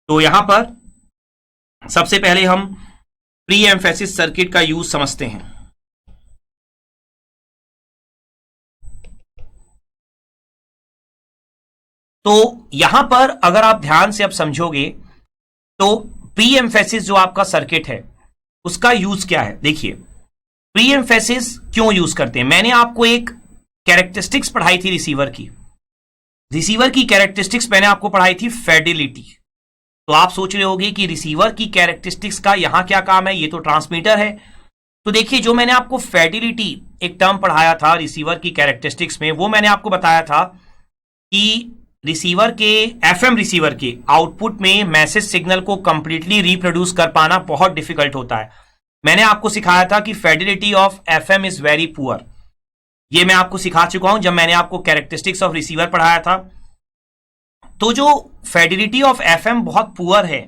तो यहां पर सबसे पहले हम प्री एम्फेसिस सर्किट का यूज समझते हैं। तो यहां पर अगर आप ध्यान से अब समझोगे तो प्री एम्फेसिस जो आपका सर्किट है उसका यूज क्या है। देखिए, प्री एम्फेसिस क्यों यूज करते हैं। मैंने आपको एक कैरेक्टरिस्टिक्स पढ़ाई थी रिसीवर की। रिसीवर की कैरेक्टरिस्टिक्स मैंने आपको पढ़ाई थी फिडेलिटी। तो आप सोच रहे होंगे कि रिसीवर की कैरेक्टरिस्टिक्स का यहां क्या काम है, ये तो ट्रांसमीटर है। तो देखिए, जो मैंने आपको फिडेलिटी एक टर्म पढ़ाया था रिसीवर की कैरेक्टरिस्टिक्स में, वो मैंने आपको बताया था कि रिसीवर के एफएम रिसीवर के आउटपुट में मैसेज सिग्नल को कंप्लीटली रिप्रोड्यूस कर पाना बहुत डिफिकल्ट होता है। मैंने आपको सिखाया था कि Fidelity of FM is very poor. ये मैं आपको सिखा चुका हूं जब मैंने आपको कैरेक्टरिस्टिक्स ऑफ रिसीवर पढ़ाया था। तो जो फिडेलिटी ऑफ एफएम बहुत पुअर है,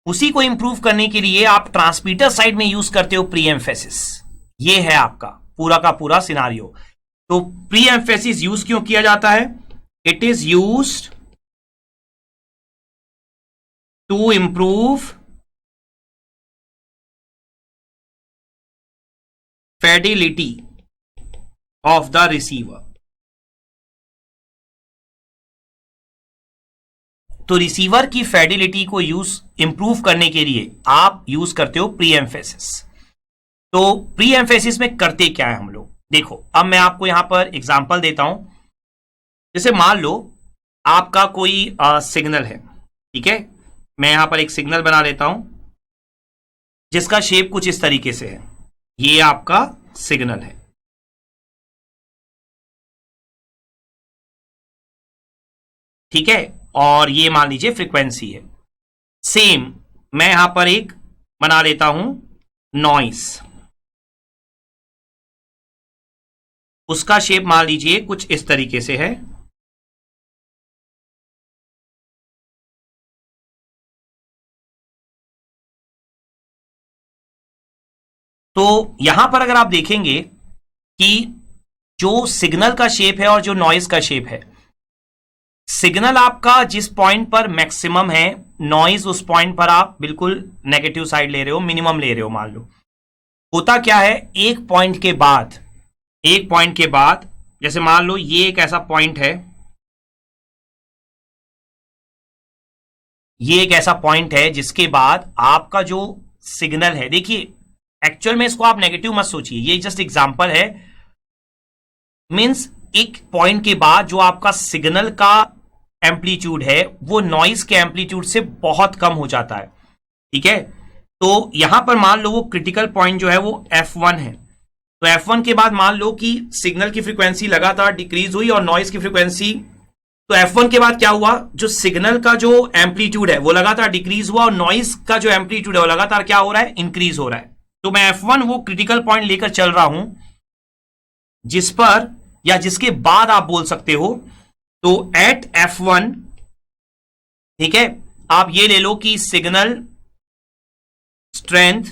उसी को इंप्रूव करने के लिए आप ट्रांसमीटर साइड में यूज करते हो प्री एम्फेसिस। ये है आपका पूरा का पूरा सिनारियो। तो प्री एम्फेसिस यूज क्यों किया जाता है? It is used to improve fidelity of the receiver. तो रिसीवर की फिडेलिटी को इंप्रूव करने के लिए आप यूज करते हो प्री एम्फेसिस। तो प्री एम्फेसिस में करते क्या है हम लोग, देखो अब मैं आपको यहां पर एग्जांपल देता हूं। जैसे मान लो आपका कोई सिग्नल है, ठीक है। मैं यहां पर एक सिग्नल बना लेता हूं जिसका शेप कुछ इस तरीके से है। ये आपका सिग्नल है, ठीक है, और ये मान लीजिए फ्रीक्वेंसी है। सेम मैं यहां पर एक बना लेता हूं नॉइस, उसका शेप मान लीजिए कुछ इस तरीके से है। तो यहां पर अगर आप देखेंगे कि जो सिग्नल का शेप है और जो नॉइज का शेप है, सिग्नल आपका जिस पॉइंट पर मैक्सिमम है, नॉइज उस पॉइंट पर आप बिल्कुल नेगेटिव साइड ले रहे हो, मिनिमम ले रहे हो। मान लो होता क्या है, एक पॉइंट के बाद जैसे मान लो ये एक ऐसा पॉइंट है, ये एक ऐसा पॉइंट है जिसके बाद आपका जो सिग्नल है, देखिए एक्चुअल में इसको आप नेगेटिव मत सोचिए, ये जस्ट एग्जांपल है। मींस एक पॉइंट के बाद जो आपका सिग्नल का एम्पलीट्यूड है वो नॉइज के एम्पलीट्यूड से बहुत कम हो जाता है, ठीक है। तो यहां पर मान लो वो क्रिटिकल पॉइंट जो है वो F1 है। तो F1 के बाद मान लो कि सिग्नल की फ्रीक्वेंसी लगातार डिक्रीज हुई और नॉइज की फ्रीक्वेंसी, तो F1 के बाद क्या हुआ, जो सिग्नल का जो एम्पलीट्यूड है वो लगातार डिक्रीज हुआ और नॉइज का जो एम्पलीट्यूड है वो लगातार क्या हो रहा है, इंक्रीज हो रहा है। तो मैं F1 वो क्रिटिकल पॉइंट लेकर चल रहा हूं जिस पर या जिसके बाद आप बोल सकते हो, तो एट F1, ठीक है, आप ये ले लो कि signal strength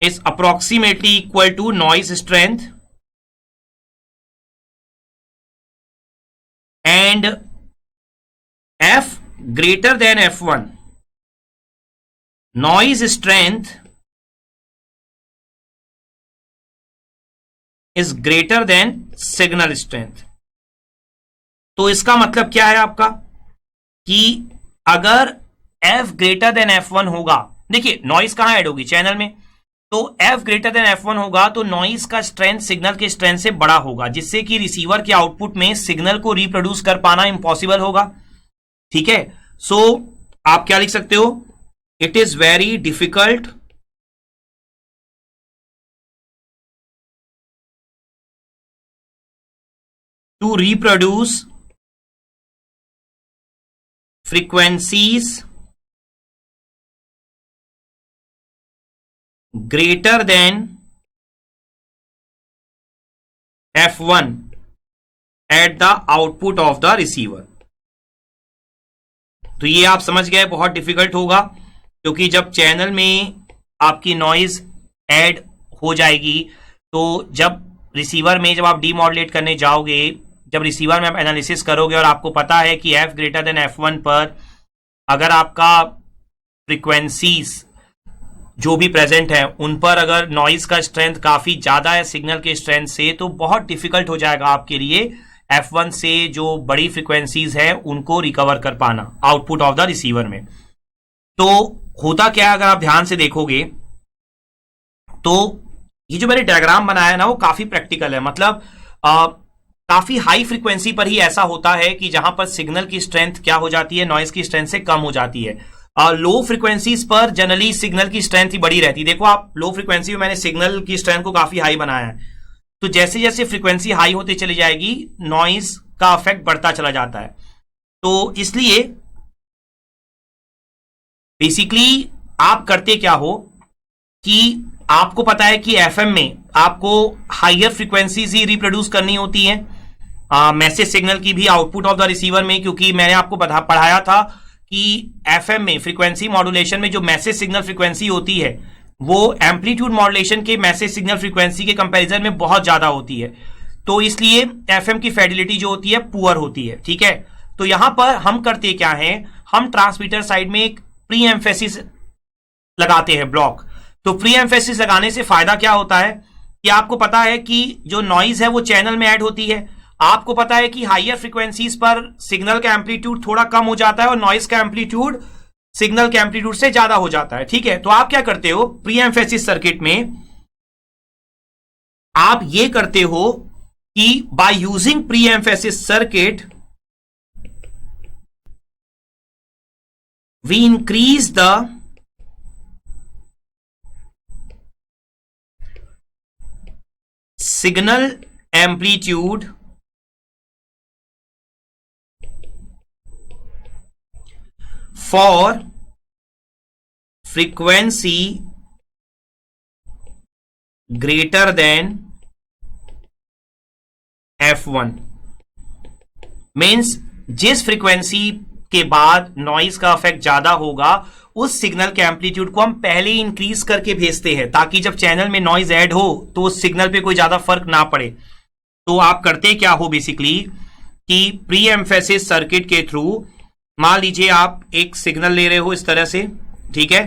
is approximately equal to noise strength and F greater than F1, noise strength is greater than signal strength. तो इसका मतलब क्या है आपका कि अगर F ग्रेटर देन F1 होगा, देखिए नॉइज कहां ऐड होगी, चैनल में, तो F ग्रेटर देन F1 होगा तो नॉइज का स्ट्रेंथ सिग्नल के स्ट्रेंथ से बड़ा होगा, जिससे कि रिसीवर के आउटपुट में सिग्नल को रिप्रोड्यूस कर पाना इंपॉसिबल होगा, ठीक है। सो आप क्या लिख सकते हो, it is very difficult to reproduce frequencies greater than F1 at the output of the receiver। तो ये आप समझ गए बहुत डिफिकल्ट होगा, क्योंकि जब चैनल में आपकी नॉइज ऐड हो जाएगी तो जब रिसीवर में जब आप डीमॉड्यूलेट करने जाओगे, जब रिसीवर में आप एनालिसिस करोगे और आपको पता है कि F ग्रेटर देन F1 पर अगर आपका फ्रीक्वेंसीज जो भी प्रेजेंट है उन पर अगर नॉइज का स्ट्रेंथ काफी ज्यादा है सिग्नल के स्ट्रेंथ से, तो बहुत डिफिकल्ट हो जाएगा आपके लिए F1 से जो बड़ी फ्रीक्वेंसीज है उनको रिकवर कर पाना आउटपुट ऑफ द रिसीवर में। तो होता क्या है, अगर आप ध्यान से देखोगे तो ये जो मैंने डायग्राम बनाया है ना वो काफी प्रैक्टिकल है। मतलब काफी हाई फ्रीक्वेंसी पर ही ऐसा होता है कि जहां पर सिग्नल की स्ट्रेंथ क्या हो जाती है, नॉइज की स्ट्रेंथ से कम हो जाती है। लो फ्रीक्वेंसीज पर जनरली सिग्नल की स्ट्रेंथ ही बड़ी रहती है। देखो आप लो फ्रीक्वेंसी में मैंने सिग्नल की स्ट्रेंथ को काफी हाई बनाया है, तो जैसे जैसे फ्रीक्वेंसी हाई होती चली जाएगी नॉइज का इफेक्ट बढ़ता चला जाता है। तो इसलिए बेसिकली आप करते क्या हो कि आपको पता है कि एफएम में आपको हायर फ्रीक्वेंसीज ही रिप्रोड्यूस करनी होती है मैसेज सिग्नल की भी आउटपुट ऑफ द रिसीवर में, क्योंकि मैंने आपको पढ़ाया था कि एफएम में फ्रीक्वेंसी मॉड्यूलेशन में जो मैसेज सिग्नल फ्रीक्वेंसी होती है वो एम्पलीट्यूड मॉड्यूलेशन के मैसेज सिग्नल फ्रीक्वेंसी के कंपैरिजन में बहुत ज्यादा होती है। तो इसलिए एफएम की फिडेलिटी जो होती है पुअर होती है। ठीक है, तो यहां पर हम करते क्या है, हम ट्रांसमीटर साइड में एक प्री एम्फेसिस लगाते हैं ब्लॉक। तो प्री एम्फेसिस लगाने से फायदा क्या होता है कि आपको पता है कि जो नॉइज है वो चैनल में ऐड होती है। आपको पता है कि हायर फ्रीक्वेंसीज पर सिग्नल का एम्पलीट्यूड थोड़ा कम हो जाता है और नॉइज का एम्पलीट्यूड सिग्नल के एम्पलीट्यूड से ज्यादा हो जाता है। ठीक है, तो आप क्या करते हो प्री एम्फेसिस सर्किट में, आप ये करते हो कि by using pre emphasis circuit we increase the signal amplitude for frequency greater than F1। Means जिस फ्रीक्वेंसी के बाद नॉइज का इफेक्ट ज्यादा होगा उस सिग्नल के एम्पलीट्यूड को हम पहले ही इंक्रीज करके भेजते हैं ताकि जब चैनल में नॉइज ऐड हो तो उस सिग्नल पे कोई ज्यादा फर्क ना पड़े। तो आप करते क्या हो बेसिकली कि प्री एम्फेसिस सर्किट के थ्रू मान लीजिए आप एक सिग्नल ले रहे हो इस तरह से, ठीक है,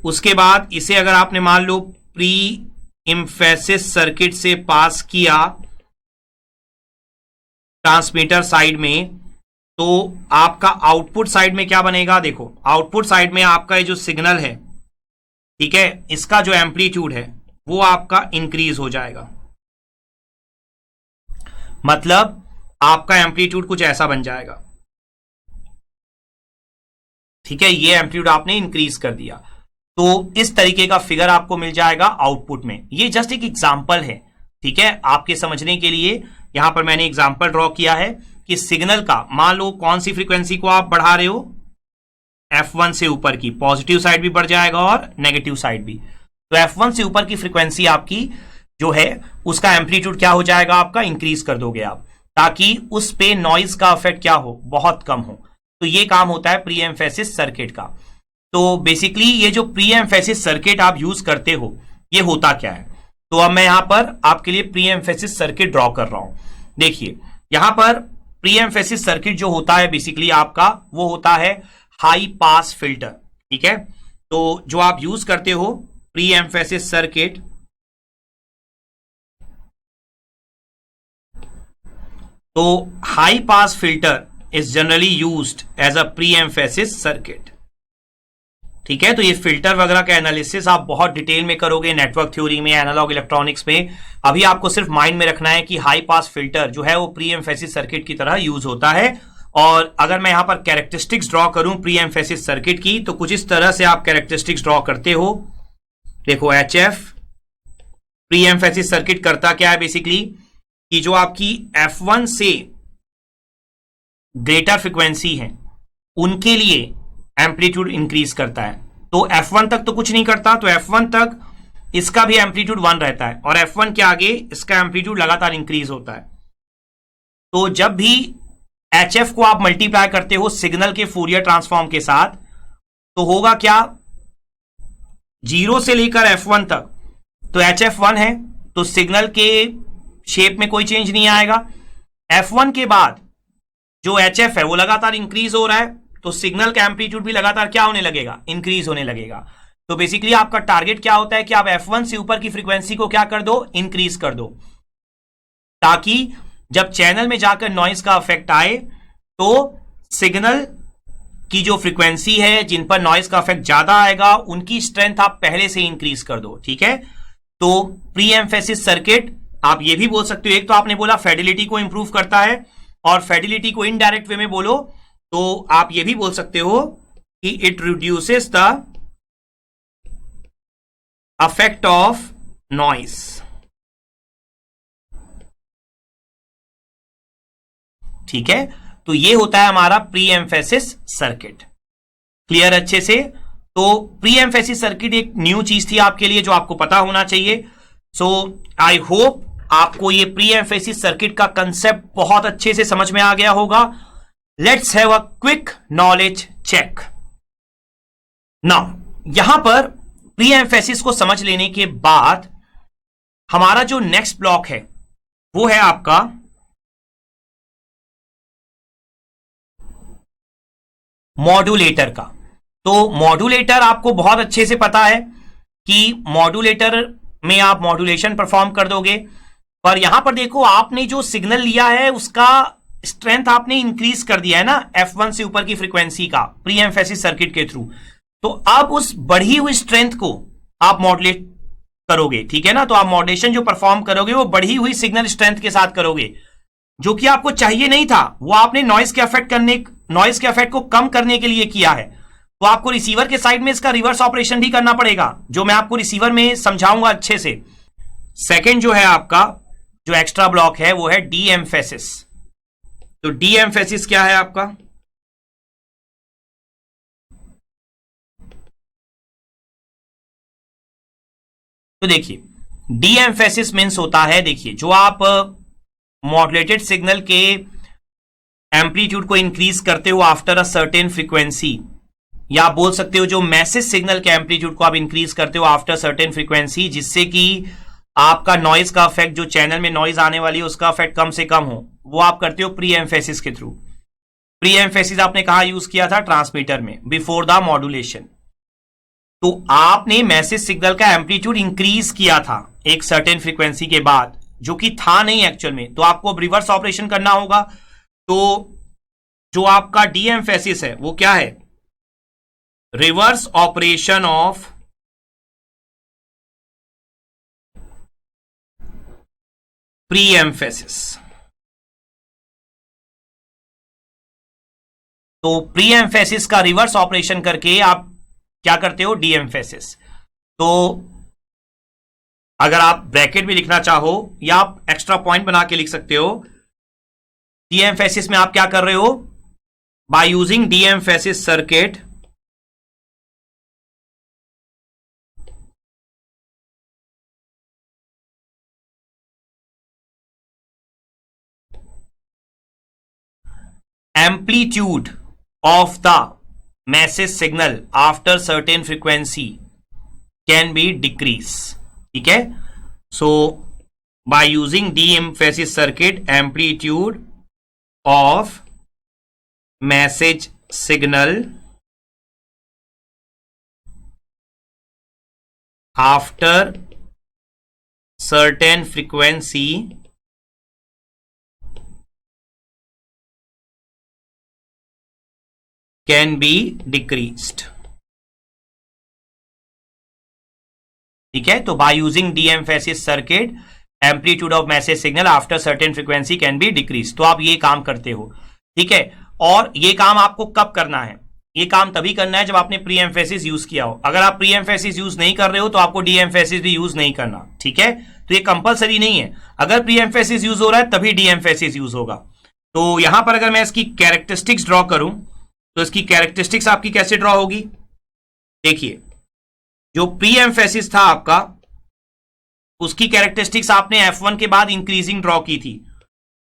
उसके बाद इसे अगर आपने मान लो प्री एम्फेसिस सर्किट से पास किया ट्रांसमीटर साइड में, तो आपका आउटपुट साइड में क्या बनेगा, देखो आउटपुट साइड में आपका ये जो सिग्नल है, ठीक है, इसका जो एम्पलीट्यूड है वो आपका इंक्रीज हो जाएगा। मतलब आपका एम्पलीट्यूड कुछ ऐसा बन जाएगा। ठीक है, ये एम्पलीट्यूड आपने इंक्रीज कर दिया, तो इस तरीके का फिगर आपको मिल जाएगा आउटपुट में। ये जस्ट एक एग्जांपल है, ठीक है, आपके समझने के लिए यहां पर मैंने एग्जांपल ड्रॉ किया है कि सिग्नल का मान लो कौन सी फ्रीक्वेंसी को आप बढ़ा रहे हो, F1 से ऊपर की, पॉजिटिव साइड भी बढ़ जाएगा और नेगेटिव साइड भी। तो F1 से ऊपर की फ्रीक्वेंसी आपकी जो है उसका एम्पलीट्यूड क्या हो जाएगा, आपका इंक्रीज कर दोगे आप, ताकि उस पे नॉइज का इफेक्ट क्या हो, बहुत कम हो। तो ये काम होता है प्री एम्फेसिस सर्किट का। तो बेसिकली ये जो प्री एम्फेसिस सर्किट आप यूज करते हो ये होता क्या है, तो अब मैं यहां पर आपके लिए प्री एम्फेसिस सर्किट ड्रॉ कर रहा हूं। देखिए यहां पर प्री एम्फेसिस सर्किट जो होता है बेसिकली आपका वो होता है हाई पास फिल्टर। ठीक है, तो जो आप यूज करते हो प्री एम्फेसिस सर्किट, तो high pass filter is generally used as a pre emphasis circuit. ठीक है, तो ये फिल्टर वगैरह का एनालिसिस आप बहुत डिटेल में करोगे नेटवर्क थ्योरी में, एनालॉग इलेक्ट्रॉनिक्स में। अभी आपको सिर्फ माइंड में रखना है कि हाई पास फिल्टर जो है वो प्री एम्फेसिस सर्किट की तरह यूज होता है। और अगर मैं यहां पर कैरेक्टरिस्टिक्स ड्रॉ करूं प्री एम्फेसिस सर्किट की, तो कुछ इस तरह से आप कैरेक्टरिस्टिक्स ड्रॉ करते हो। देखो HF प्री एम्फेसिस सर्किट करता क्या है बेसिकली कि जो आपकी F1 से ग्रेटर फ्रीक्वेंसी है उनके लिए एम्पलीट्यूड इंक्रीज करता है। तो F1 तक तो कुछ नहीं करता, तो F1 तक इसका भी एम्पलीट्यूड 1 रहता है और F1 के आगे इसका एम्पलीट्यूड लगातार इंक्रीज होता है। तो जब भी HF को आप मल्टीप्लाई करते हो सिग्नल के फूरियर ट्रांसफॉर्म के साथ, तो होगा क्या, 0 से लेकर F1 तक तो HF1 है, तो सिग्नल के शेप में कोई चेंज नहीं आएगा। F1 के बाद जो HF है वो लगातार इंक्रीज हो रहा है, तो सिग्नल का एम्पलीट्यूड भी लगातार क्या होने लगेगा, इंक्रीज होने लगेगा। तो बेसिकली आपका टारगेट क्या होता है कि आप F1 से ऊपर की फ्रीक्वेंसी को क्या कर दो, इंक्रीज कर दो, ताकि जब चैनल में जाकर नॉइज का इफेक्ट आए तो सिग्नल की जो फ्रीक्वेंसी है जिन पर नॉइज का इफेक्ट ज्यादा आएगा उनकी स्ट्रेंथ आप पहले से इंक्रीज कर दो। ठीक है, तो प्री एम्फेसिस सर्किट आप ये भी बोल सकते हो, एक तो आपने बोला फिडेलिटी को इंप्रूव करता है, और फिडेलिटी को इनडायरेक्ट वे में बोलो तो आप ये भी बोल सकते हो कि it reduces the affect of noise. ठीक है, तो ये होता है हमारा प्री एम्फेसिस सर्किट। क्लियर अच्छे से? तो प्री एम्फेसिस सर्किट एक न्यू चीज थी आपके लिए जो आपको पता होना चाहिए। सो आई होप आपको ये प्री एम्फेसिस सर्किट का कंसेप्ट बहुत अच्छे से समझ में आ गया होगा। Let's have a quick knowledge check. Now यहां पर प्री एम्फेसिस को समझ लेने के बाद हमारा जो नेक्स्ट ब्लॉक है वो है आपका मॉड्यूलेटर का। तो मॉड्यूलेटर आपको बहुत अच्छे से पता है कि मॉड्यूलेटर में आप मॉड्यूलेशन परफॉर्म कर दोगे, पर यहां पर देखो आपने जो सिग्नल लिया है उसका स्ट्रेंथ आपने इंक्रीज कर दिया है ना F1 से ऊपर की फ्रीक्वेंसी का प्री एम्फेसिस सर्किट के थ्रू। तो अब उस बढ़ी हुई स्ट्रेंथ को आप मॉड्यूलेट करोगे। ठीक है ना, तो आप मॉड्यूलेशन जो परफॉर्म करोगे वो बढ़ी हुई सिग्नल स्ट्रेंथ के साथ करोगे, जो कि आपको चाहिए नहीं था, वो आपने नॉइज के इफेक्ट को कम करने के लिए किया है। तो आपको रिसीवर के साइड में इसका रिवर्स ऑपरेशन भी करना पड़ेगा, जो मैं आपको रिसीवर में समझाऊंगा अच्छे से। सेकंड जो है आपका जो एक्स्ट्रा ब्लॉक है वो है डी एम्फेसिस। तो डी एम्फेसिस क्या है आपका? तो देखिए डी एम्फेसिस मीन्स होता है, देखिए जो आप मॉड्यूलेटेड सिग्नल के एम्पलीट्यूड को इंक्रीज करते हो आफ्टर अ सर्टेन फ्रीक्वेंसी, या आप बोल सकते हो जो मैसेज सिग्नल के एम्पलीट्यूड को आप इंक्रीज करते हो आफ्टर सर्टेन फ्रीक्वेंसी, जिससे कि आपका नॉइज का इफेक्ट, जो चैनल में नॉइज आने वाली है उसका इफेक्ट कम से कम हो, वो आप करते हो प्री एम्फेसिस के थ्रू। प्री एम्फेसिस आपने कहा यूज किया था? ट्रांसमीटर में, बिफोर द मॉड्यूलेशन। तो आपने मैसेज सिग्नल का एम्पलीट्यूड इंक्रीज किया था एक सर्टेन फ्रीक्वेंसी के बाद, जो कि था नहीं एक्चुअल में, तो आपको अब रिवर्स ऑपरेशन करना होगा। तो जो आपका डी एम्फेसिस है वो क्या है? Reverse operation of pre emphasis. तो प्री एम्फेसिस का रिवर्स ऑपरेशन करके आप क्या करते हो? D emphasis. तो अगर आप ब्रैकेट भी लिखना चाहो या आप एक्स्ट्रा पॉइंट बना के लिख सकते हो, डी एम्फेसिस में आप क्या कर रहे हो? By using D emphasis circuit amplitude of the message signal after certain frequency can be decreased. ठीक है, so by using de-emphasis circuit, amplitude of message signal after certain frequency can be decreased. ठीक है, तो by using D emphasis circuit amplitude of message signal after certain frequency can be decrease. तो आप ये काम करते हो। ठीक है, और ये काम आपको कब करना है? ये काम तभी करना है जब आपने प्री एम्फेसिस यूज किया हो। अगर आप प्री एम्फेसिस यूज नहीं कर रहे हो तो आपको डी एम्फेसिस भी यूज नहीं करना। ठीक है, तो ये कंपलसरी नहीं है, अगर प्री एम्फेसिस यूज हो रहा है तभी डी एम्फेसिस यूज होगा। तो यहां पर अगर मैं इसकी कैरेक्टरिस्टिक्स ड्रॉ करूं तो इसकी कैरेक्टरिस्टिक्स आपकी कैसे ड्रॉ होगी? देखिए, जो प्री एम्फेसिस था आपका, उसकी कैरेक्टरिस्टिक्स आपने F1 के बाद इंक्रीजिंग ड्रॉ की थी।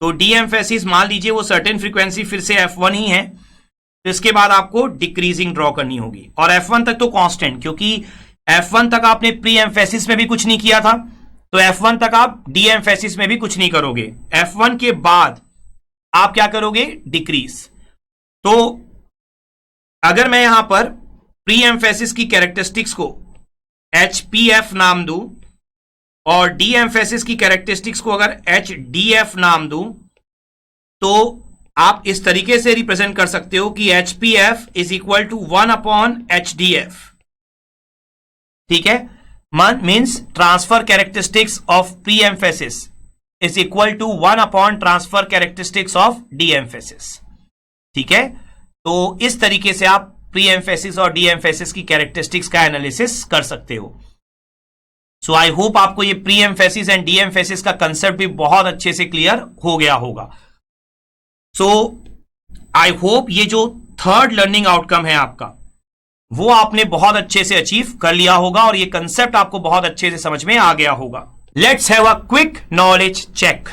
तो डी एम्फेसिस मान लीजिए वो सर्टेन फ्रीक्वेंसी फिर से F1 ही है, तो इसके बाद आपको डिक्रीजिंग ड्रॉ करनी होगी, और F1 तक तो कांस्टेंट, क्योंकि F1 तक आपने प्री एम्फेसिस में भी कुछ नहीं किया था, तो F1 तक आप डी एम्फेसिस में भी कुछ नहीं करोगे। F1 के बाद आप क्या करोगे? डिक्रीज। तो अगर मैं यहां पर प्री एम्फेसिस की कैरेक्टरिस्टिक्स को HPF नाम दूं और डी एम्फेसिस की कैरेक्टरिस्टिक्स को अगर HDF नाम दूं, तो आप इस तरीके से रिप्रेजेंट कर सकते हो कि HPF is equal to 1/HDF। ठीक है, means transfer characteristics of pre emphasis is equal to 1/ट्रांसफर कैरेक्टरिस्टिक्स ऑफ डी एम्फेसिस। ठीक है, तो इस तरीके से आप प्री एम्फेसिस और डी एम्फेसिस की कैरेक्टरिस्टिक्स का एनालिसिस कर सकते हो। सो आई होप आपको ये pre emphasis and de emphasis का कंसेप्ट भी बहुत अच्छे से क्लियर हो गया होगा। सो आई होप ये जो थर्ड लर्निंग आउटकम है आपका, वो आपने बहुत अच्छे से अचीव कर लिया होगा और ये कंसेप्ट आपको बहुत अच्छे से समझ में आ गया होगा। Let's have a quick knowledge check.